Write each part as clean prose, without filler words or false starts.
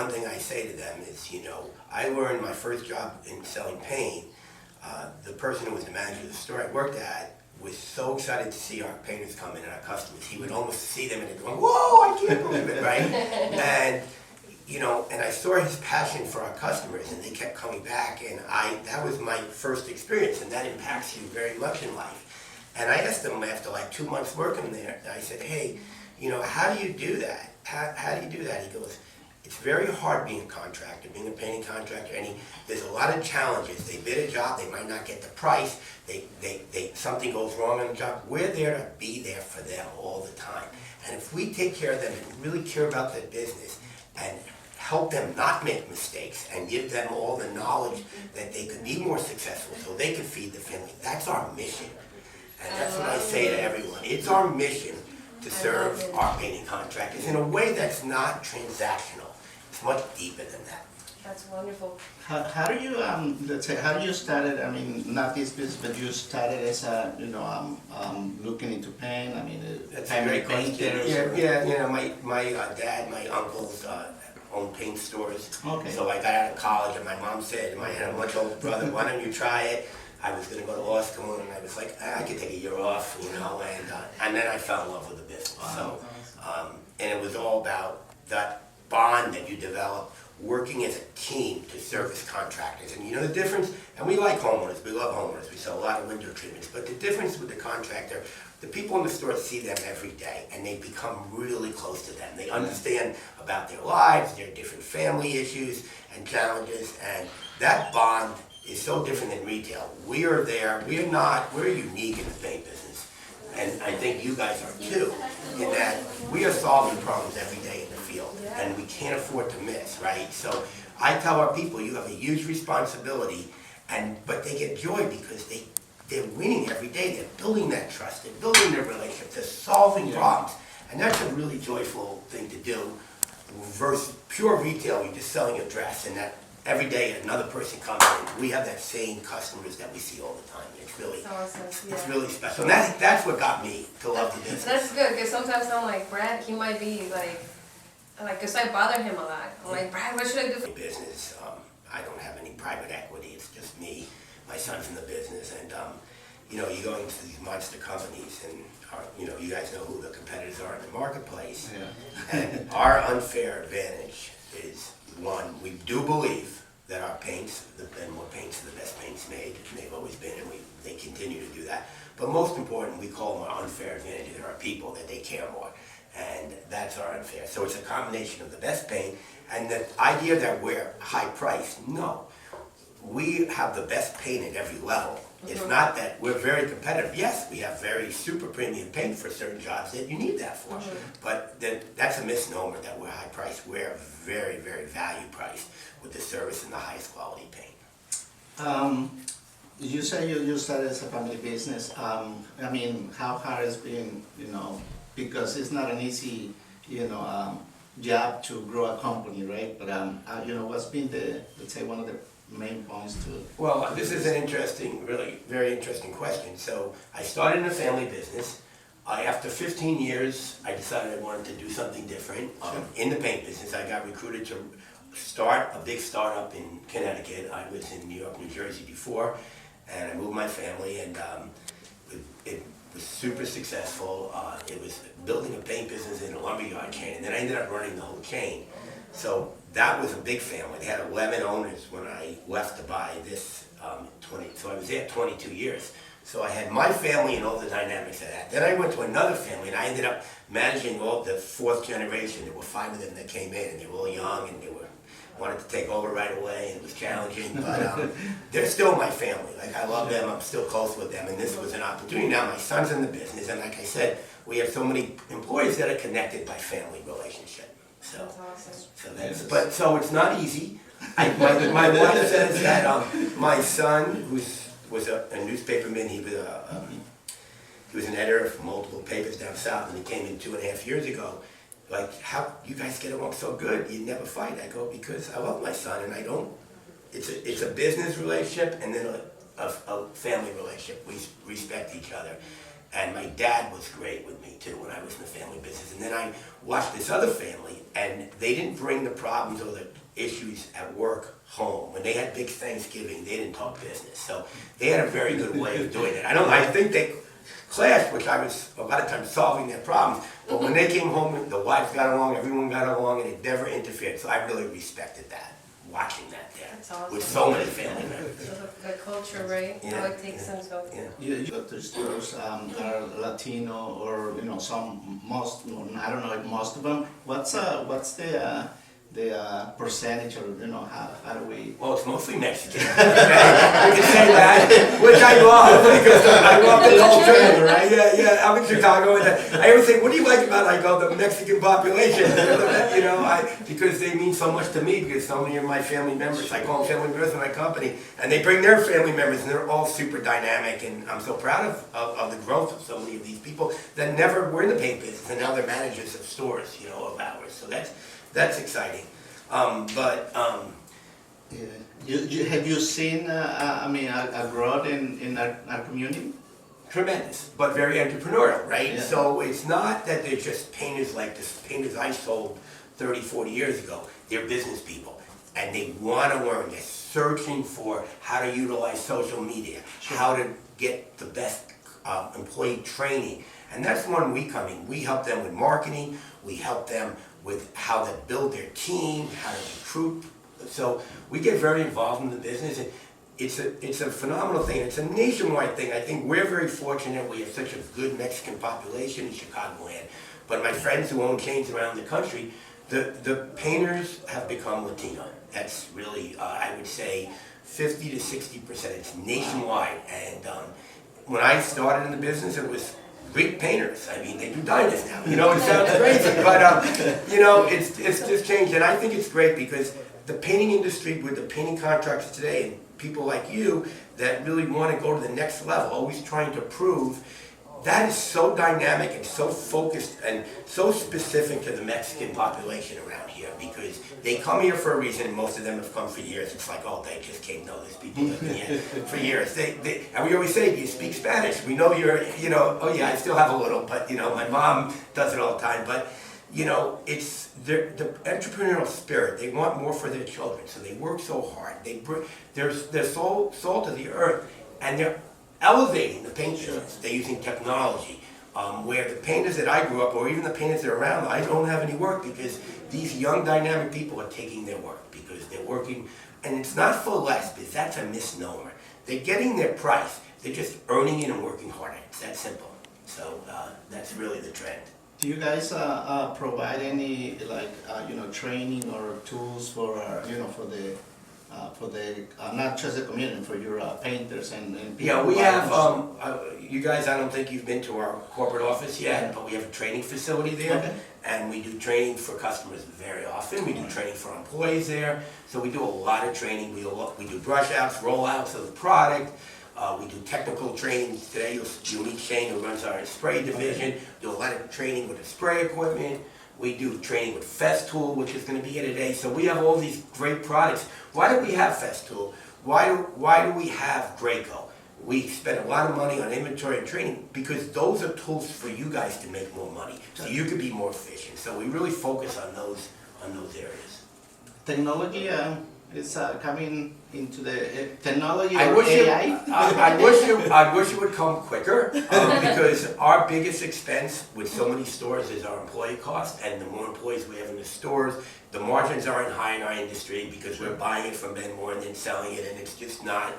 one thing I say to them is, I learned my first job in selling paint. The person who was the manager of the store I worked at was so excited to see our painters come in and our customers. He would almost see them and they'd go, whoa, I can't believe it, right? And, and I saw his passion for our customers, and they kept coming back, and that was my first experience, and that impacts you very much in life. And I asked him after like 2 months working there, I said, hey, how do you do that? How do you do that? He goes, it's very hard being a contractor, being a painting contractor, and there's a lot of challenges. They bid a job, they might not get the price, something goes wrong on the job. We're there to be there for them all the time. And if we take care of them and really care about their business and help them not make mistakes and give them all the knowledge that they could be more successful so they can feed the family, that's our mission. And that's what I say to everyone. It's our mission to serve our painting contractors in a way that's not transactional. It's much deeper than that. That's wonderful. How do you let's say, how do you started? I mean, not this business, but you started as a looking into paint. I mean, That's family a great question. painters. Yeah. My dad, my uncles owned paint stores. Okay. So I got out of college, and my mom said, I had a much older brother, why don't you try it? I was going to go to law school, and I was like, I could take a year off, and then I fell in love with the business. Wow. So, and it was all about that bond that you develop working as a team to service contractors. And the difference, and we like homeowners, we love homeowners, we sell a lot of window treatments, but the difference with the contractor, the people in the store see them every day, and they become really close to them. They understand about their lives, their different family issues and challenges, and that bond is so different than retail. We are there, we're unique in the paint business, and I think you guys are too, in that we are solving problems every day in the field, and we can't afford to miss, right? So I tell our people, you have a huge responsibility, but they get joy because they're winning every day, they're building that trust, they're building their relationships, they're solving problems, and that's a really joyful thing to do versus pure retail, you're just selling a dress, and that every day another person comes in. We have that same customers that we see all the time. It's really, Awesome. it's really special. And that's what got me to love the business. That's good, because sometimes I'm like, Brad, he might be because I bother him a lot. I'm like, Brad, what should I do for Business, I don't have any private equity. It's just me. My son's in the business, and you go into these monster companies, and you guys know who the competitors are in the marketplace. Yeah. And our unfair advantage is, one, we do believe that our paints, and more paints are the best paints made, and they've always been, and they continue to do that. But most important, we call them our unfair advantage. There are people that they care more, and that's our unfair. So it's a combination of the best paint, and the idea that we're high priced, no. We have the best paint at every level. It's not that we're very competitive. Yes, we have very super premium paint for certain jobs that you need that for. But that's a misnomer that we're high priced. We're very, very value priced with the service and the highest quality paint. You say you started as a family business. I mean, how hard it's been, because it's not an easy, job to grow a company, right? But what's been let's say one of the main points to it? Well, this is an interesting, really very interesting question. So I started in a family business. After 15 years, I decided I wanted to do something different. In the paint business, I got recruited to start a big startup in Connecticut. I was in New York, New Jersey before, and I moved my family, and it was super successful. It was building a paint business in a lumberyard chain, and then I ended up running the whole chain. So that was a big family. They had 11 owners when I left to buy this so I was there 22 years. So I had my family and all the dynamics of that. Then I went to another family, and I ended up managing all the fourth generation. There were 5 of them that came in, and they were all young, and they wanted to take over right away, and it was challenging, but they're still my family. Like, I love them, I'm still close with them, and this was an opportunity. Now my son's in the business, and like I said, we have so many employees that are connected by family relationship. So, That's awesome. so it's not easy. My wife says that my son, who was a newspaperman, he was an editor for multiple papers down south, and he came in 2.5 years ago. Like, how you guys get along so good? You never fight. I go, because I love my son, and I don't. It's a business relationship, and then a family relationship. We respect each other. And my dad was great with me too when I was in the family business. And then I watched this other family, and they didn't bring the problems or the issues at work home. When they had big Thanksgiving, they didn't talk business. So they had a very good way of doing it. I think they clashed, which I was a lot of times solving their problems. But when they came home, the wives got along, everyone got along, and it never interfered. So I really respected that, watching that there. That's awesome. With so many family members. So the culture, right? Yeah. How it takes them so. Yeah. You go to stores that are Latino or most, I don't know if most of them. What's the percentage, or how do we? Well, it's mostly Mexican. We can say that, which I love, because I love the culture, right? Yeah, I'm in Chicago, and I always say, what do you like about, the Mexican population? Because they mean so much to me, because so many of my family members, I call them family members in my company, and they bring their family members, and they're all super dynamic, and I'm so proud of the growth of so many of these people that never were in the paint business, and now they're managers of stores, of ours, so that's exciting. Have you seen, a growth in our community? Tremendous, but very entrepreneurial, right? Yeah. So it's not that they're just painters like the painters I sold 30, 40 years ago. They're business people, and they want to learn. They're searching for how to utilize social media, how to get the best employee training. And that's when we come in. We help them with marketing. We help them with how to build their team, how to recruit. So we get very involved in the business. And it's a phenomenal thing. It's a nationwide thing. I think we're very fortunate. We have such a good Mexican population in Chicagoland. But my friends who own chains around the country, the painters have become Latino. That's really, I would say, 50 to 60%. It's nationwide. And when I started in the business, it was Greek painters. They do diners now. It sounds crazy, but it's just changed, and I think it's great because the painting industry, with the painting contractors today, and people like you that really want to go to the next level, always trying to prove, that is so dynamic and so focused and so specific to the Mexican population around here, because they come here for a reason, and most of them have come for years. It's like, oh, they just came. No, there's people living here for years. And we always say, do you speak Spanish? We know you're, oh yeah, I still have a little, but my mom does it all the time. But, it's the entrepreneurial spirit. They want more for their children, so they work so hard. They're salt of the earth, and they're elevating the paint business. They're using technology. Where the painters that I grew up, or even the painters that are around, I don't have any work because these young dynamic people are taking their work because they're working, and it's not for less, because that's a misnomer. They're getting their price. They're just earning it and working harder. It's that simple. So that's really the trend. Do you guys provide any training or tools for the not just the community, for your painters and people? Yeah, we have, you guys, I don't think you've been to our corporate office yet, but we have a training facility there. Okay. And we do training for customers very often. We do training for our employees there. So we do a lot of training. We do brush outs, rollouts of the product. We do technical training. Today you'll meet Shane, who runs our spray division. Do a lot of training with the spray equipment. We do training with Festool, which is going to be here today. So we have all these great products. Why do we have Festool? Why do we have Graco? We spend a lot of money on inventory and training because those are tools for you guys to make more money, so you can be more efficient. So we really focus on those areas. Technology is coming into the technology I or wish AI? I wish it would come quicker because our biggest expense with so many stores is our employee cost, and the more employees we have in the stores, the margins aren't high in our industry because we're buying it from Ben Moore and then selling it, and it's just not.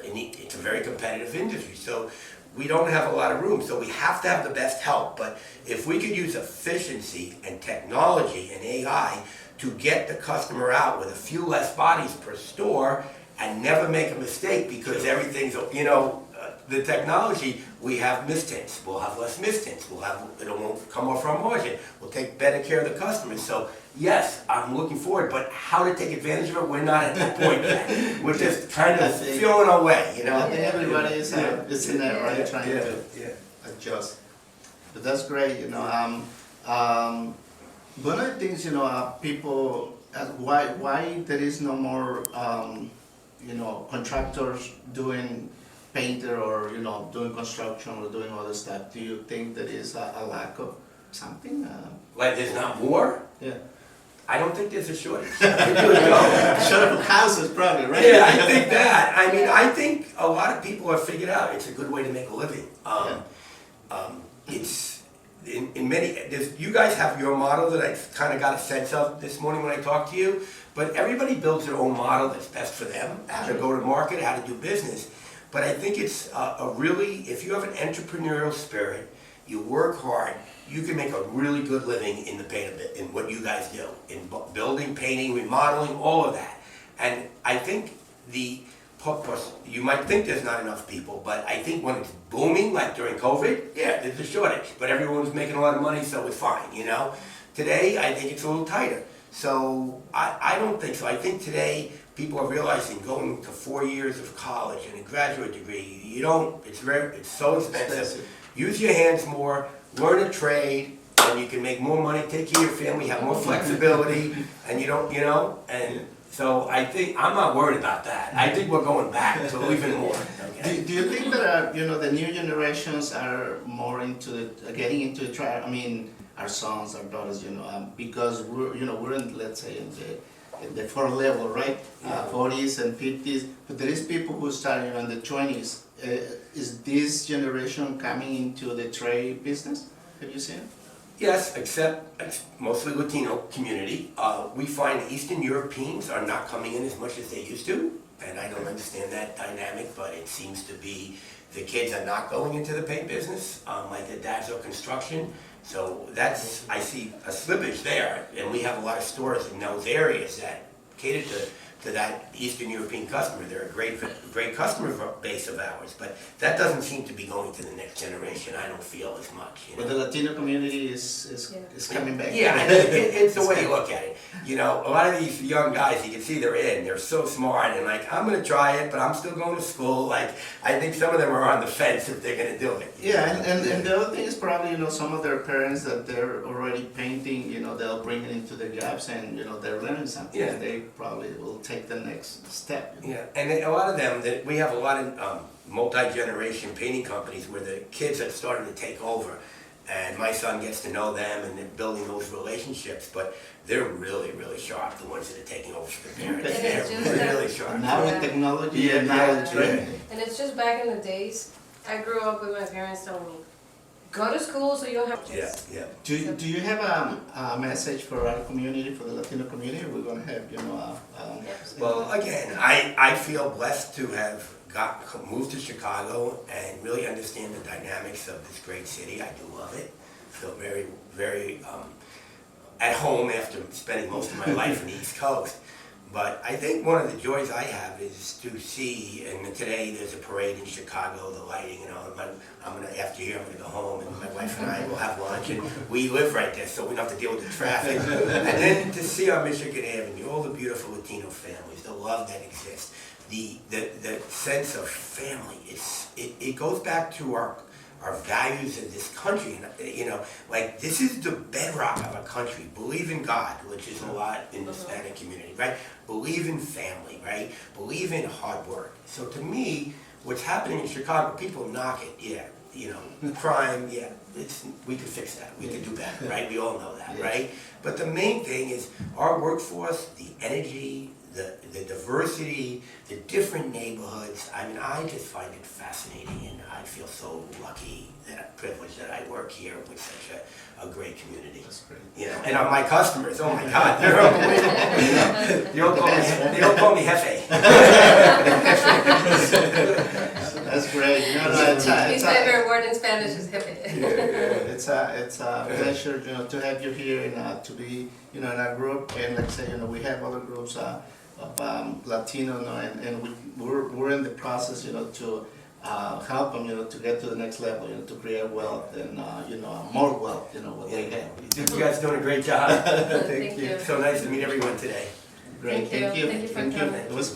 It's a very competitive industry, so we don't have a lot of room. So we have to have the best help. But if we could use efficiency and technology and AI to get the customer out with a few less bodies per store and never make a mistake, because everything's, the technology, we have mistints. We'll have less mistints. It won't come off our margin. We'll take better care of the customers. So yes, I'm looking forward, but how to take advantage of it, we're not at that point yet. We're just kind of feeling our way, I think everybody is in there, right, trying to adjust. But that's great, one of the things, people ask why there is no more, contractors doing painter or, doing construction or doing other stuff, do you think there is a lack of something? Like there's not more? Yeah. I don't think there's a shortage. I really don't. Short of houses probably, right? Yeah, I think that. I mean, I think a lot of people have figured out it's a good way to make a living. It's in many. You guys have your model that I kind of got a sense of this morning when I talked to you. But everybody builds their own model that's best for them, how to go to market, how to do business. But I think it's if you have an entrepreneurial spirit, you work hard, you can make a really good living in the paint bit, in what you guys do, in building, painting, remodeling, all of that. And I think you might think there's not enough people, but I think when it's booming, like during COVID, yeah, there's a shortage. But everyone's making a lot of money, so it's fine, Today, I think it's a little tighter. So I don't think so. I think today people are realizing going to 4 years of college and a graduate degree, it's so expensive. Use your hands more, learn a trade, and you can make more money, take care of your family, have more flexibility, and and so I think, I'm not worried about that. I think we're going back to even more. Okay? Do you think that, the new generations are more getting into the try? I mean, our sons, our daughters, because we're in, let's say, in the fourth level, right? 40s and 50s, but there is people who start in the 20s. Is this generation coming into the trade business? Have you seen it? Yes, except it's mostly Latino community. We find Eastern Europeans are not coming in as much as they used to, and I don't understand that dynamic, but it seems to be the kids are not going into the paint business, like their dads are construction. So I see a slippage there, and we have a lot of stores in those areas that cater to that Eastern European customer. They're a great customer base of ours, but that doesn't seem to be going to the next generation, I don't feel as much. But the Latino community is coming back. Yeah, it's the way you look at it. A lot of these young guys, you can see they're so smart, and like, I'm going to try it, but I'm still going to school. Like, I think some of them are on the fence if they're going to do it. Yeah, and the other thing is probably, some of their parents that they're already painting, they'll bring it into their jobs and, they're learning something. Yeah. And they probably will take the next step. Yeah, and a lot of them, we have a lot of multi-generation painting companies where the kids are starting to take over. And my son gets to know them and they're building those relationships, but they're really, really sharp, the ones that are taking over for the parents. They're really sharp. Now with technology and knowledge, right? And it's just back in the days, I grew up with my parents telling me, go to school so you don't have kids. Yeah. Do you have a message for our community, for the Latino community? We're going to have, Well, again, I feel blessed to have moved to Chicago and really understand the dynamics of this great city. I do love it. Feel very, very at home after spending most of my life in the East Coast. But I think one of the joys I have is to see, and today there's a parade in Chicago, the lighting, after here I'm gonna go home and my wife and I will have lunch, and we live right there, so we don't have to deal with the traffic. And then to see on Michigan Avenue, all the beautiful Latino families, the love that exists, the sense of family, it goes back to our values in this country, like this is the bedrock of a country. Believe in God, which is a lot in the Hispanic community, right? Believe in family, right? Believe in hard work. So to me, what's happening in Chicago, people knock it, crime, we could fix that, we could do better, right? We all know that, right? But the main thing is our workforce, the energy, the diversity, the different neighborhoods. I mean, I just find it fascinating, and I feel so lucky that privileged that I work here with such a great community. That's great. And my customers, oh my God, they're unbelievable. They don't call me Jefe. That's great. His favorite word in Spanish is Jefe. It's a pleasure, to have you here and to be, in our group. And like I say, we have other groups of Latino, and we're in the process, to help them, to get to the next level, to create wealth and more wealth, what they have. You guys doing a great job. Thank you. So nice to meet everyone today. Great, Thank you. Thank you for coming. It was